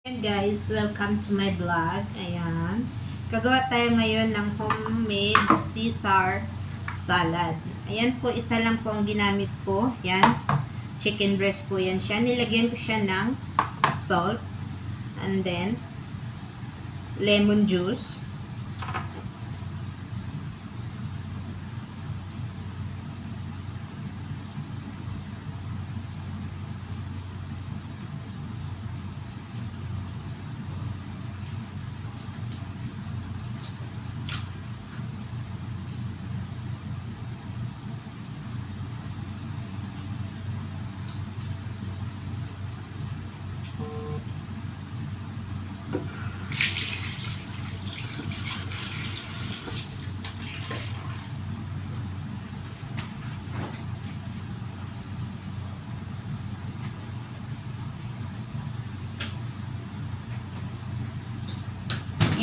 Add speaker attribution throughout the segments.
Speaker 1: Ayan guys, welcome to my vlog. Ayan. Gagawa tayo ngayon ng homemade Caesar salad. Ayan po, isa lang po ang ginamit ko. Yan. Chicken breast po yan siya. Nilagyan ko siya ng salt. And then, lemon juice.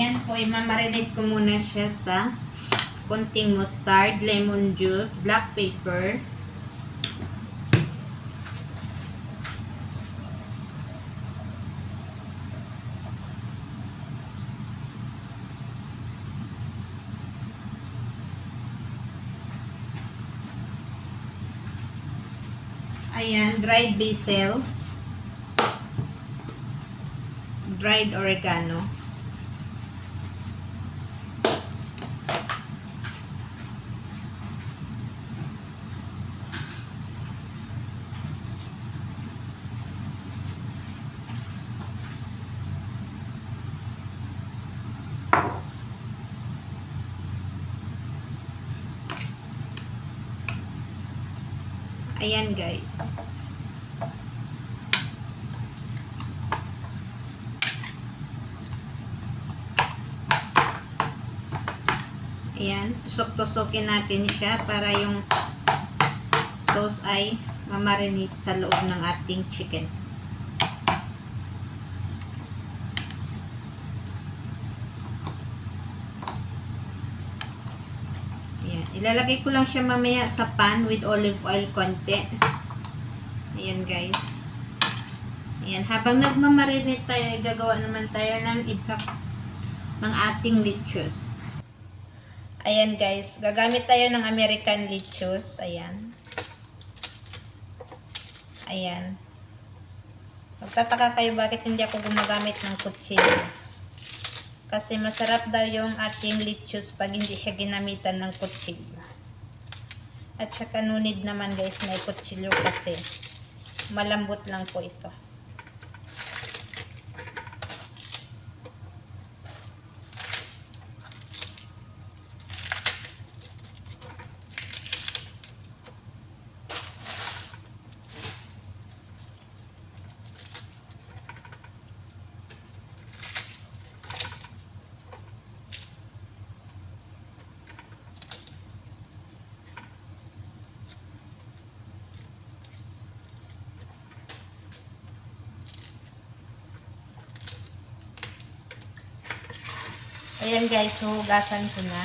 Speaker 1: Yan po, imamarinate ko muna siya sa konting mustard, lemon juice, black pepper, ayan, dried basil, dried oregano, ayan guys. Ayan, tusok-tusokin natin siya para yung sauce ay mamarinate sa loob ng ating chicken. Ayan, ilalagay ko lang siya mamaya sa pan with olive oil konti. Ayan guys. Ayan, habang nagmamarinate tayo, gagawa naman tayo ng iba ng ating lettuce. Ayan guys, gagamit tayo ng American lettuce. Ayan. Ayan. Magtataka kayo bakit hindi ako gumagamit ng kutsilyo. Kasi masarap daw yung ating lettuce pag hindi siya ginamitan ng kutsilyo. At saka no need naman guys na kutsilyo kasi malambot lang po ito. Ayan guys, huhugasan ko na.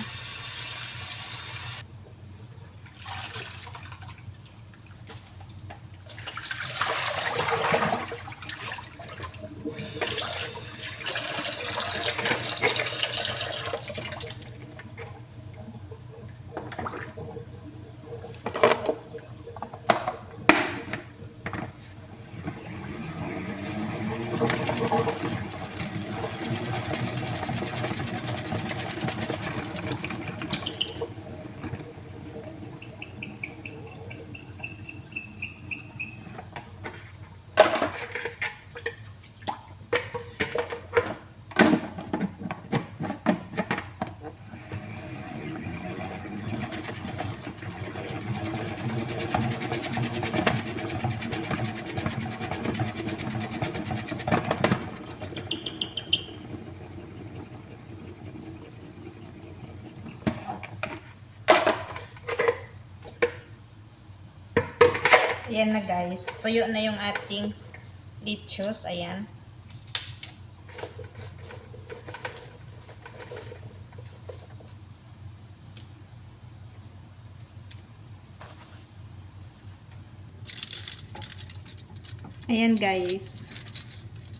Speaker 1: Ayan na guys, tuyo na yung ating lettuce. Ayan. Ayan guys.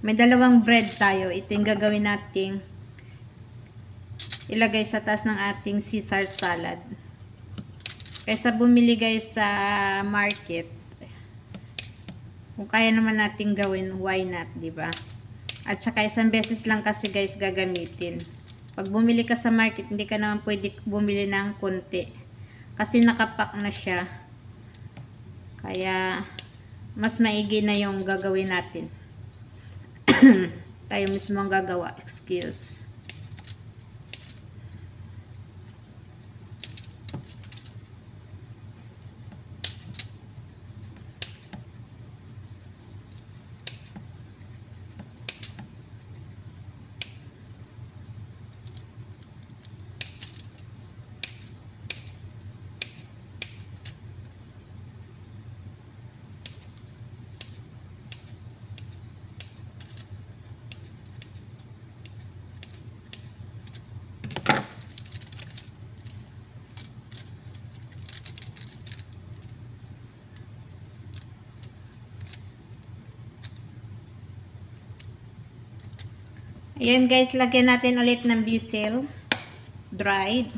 Speaker 1: May dalawang bread tayo. Ito yung gagawin nating ilagay sa taas ng ating Caesar salad. Kaysa bumili guys sa market, kung kaya naman nating gawin, why not, diba? At saka isang beses lang kasi guys gagamitin. Pag bumili ka sa market, hindi ka naman pwede bumili ng konti. Kasi nakapack na siya. Kaya, mas maigi na yung gagawin natin. Tayo mismo ang gagawa. Excuse. Ayan guys, lagyan natin ulit ng basil. Dried.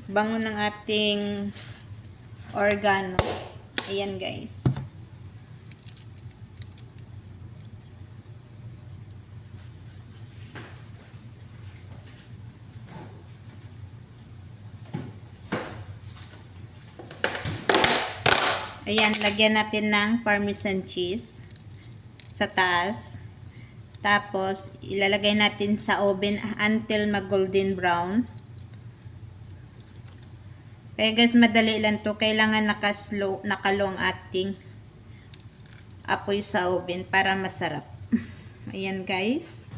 Speaker 1: Bango ng ating oregano. Ayan guys. Ayan, lagyan natin ng parmesan cheese sa taas. Tapos, ilalagay natin sa oven until mag-golden brown. Kaya guys, madali lang to. Kailangan nakalow ang ating apoy sa oven para masarap. Ayan guys.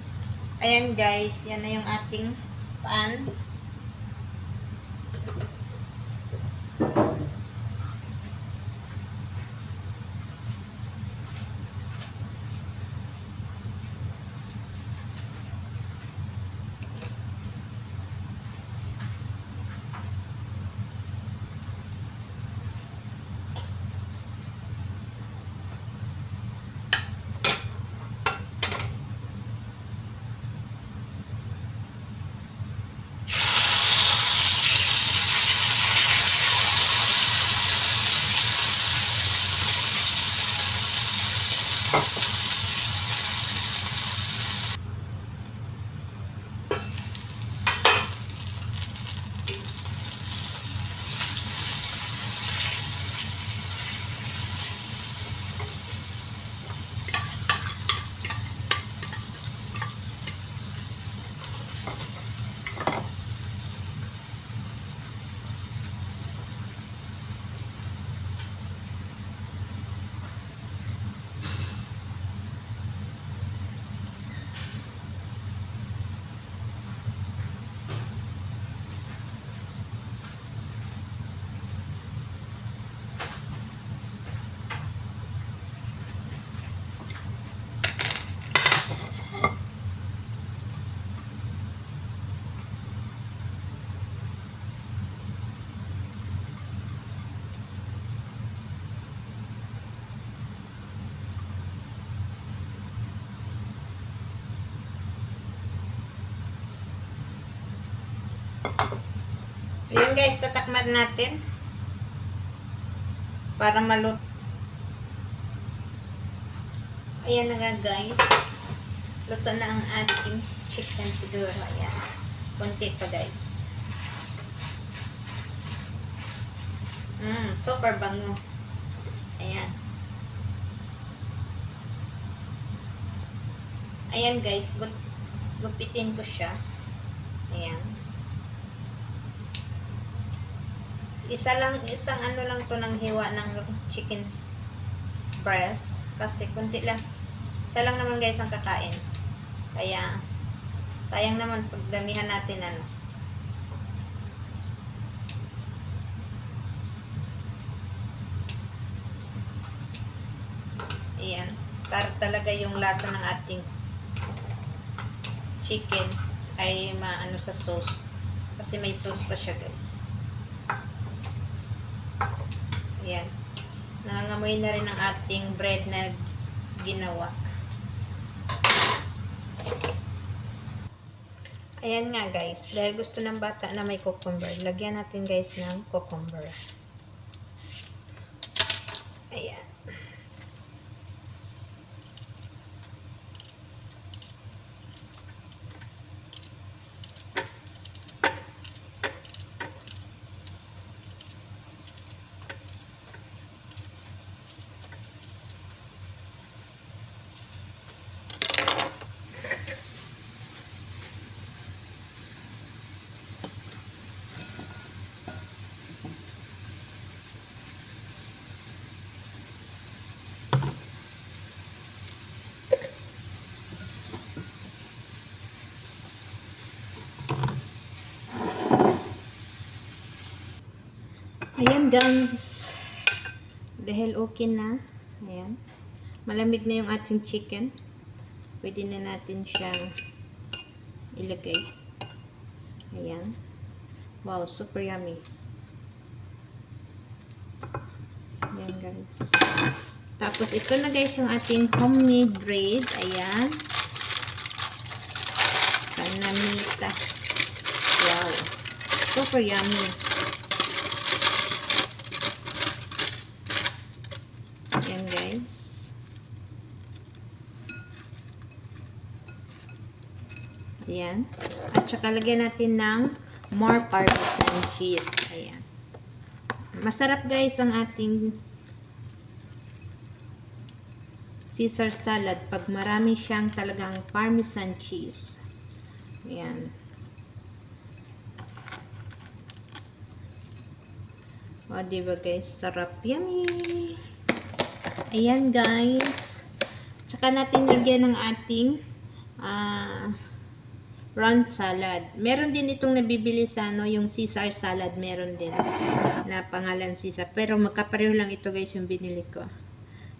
Speaker 1: Ayan guys, yan na yung ating pan. Ayan guys, tatakman natin para maluto. Ayan na nga guys, luto na ang ating chicken siguro. Ayan, konti pa guys. Super bango. Ayan. Ayan guys, gupitin ko siya. Ayan. Isang ano lang to ng hiwa ng chicken breast. Kasi kunti lang. Isa lang naman guys ang kakain. Kaya, sayang naman pagdamihan natin ano. Ayan. Para talaga yung lasa ng ating chicken ay maano sa sauce. Kasi may sauce pa siya guys. Nangangamoy na rin ang ating bread na ginawa. Ayan nga guys, dahil gusto ng bata na may cucumber, lagyan natin guys ng cucumber. Ayan. Ayan guys, dahil okay na, ayan, malamig na yung ating chicken, pwede na natin siyang ilagay. Ayan, wow, super yummy. Ayan guys, tapos ito na guys yung ating homemade bread. Ayan, panamita, wow, super yummy. Ayan guys. Ayan. At saka lagyan natin ng more parmesan cheese. Ayan. Masarap guys ang ating Caesar salad pag marami siyang talagang parmesan cheese. Ayan. O, diba guys? Sarap. Yummy! Ayan guys. Tsaka natin lagyan ng ating round salad. Meron din itong nabibili sa yung Caesar salad. Meron din na pangalan Caesar. Pero magkapareho lang ito guys yung binili ko.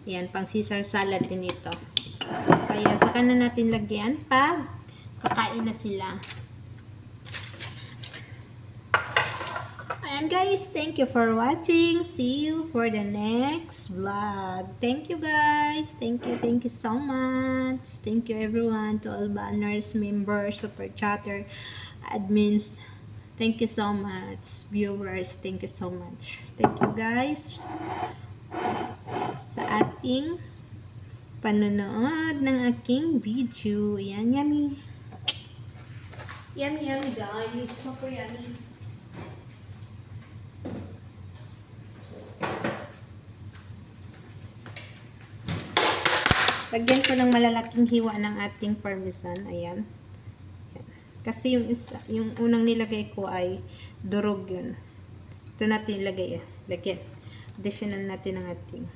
Speaker 1: Ayan, pang Caesar salad din ito. Kaya saka na natin lagyan pag kakain na sila. And guys, thank you for watching. See you for the next vlog. Thank you guys. Thank you so much. Thank you everyone, to all banners, members, super chatter, admins. Thank you so much. Viewers, thank you so much. Thank you guys sa ating panonood ng aking video. Ayan, yummy. Yummy, yummy guys. Super yummy. Lagyan ko ng malalaking hiwa ng ating parmesan. Ayan. Ayan. Kasi yung unang nilagay ko ay durog yun. Ito natin ilagay. Lagyan. Additional natin ang ating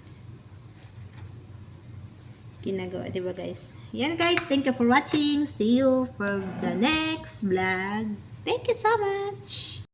Speaker 1: ginagawa. Diba guys? Ayan guys. Thank you for watching. See you for the next vlog. Thank you so much.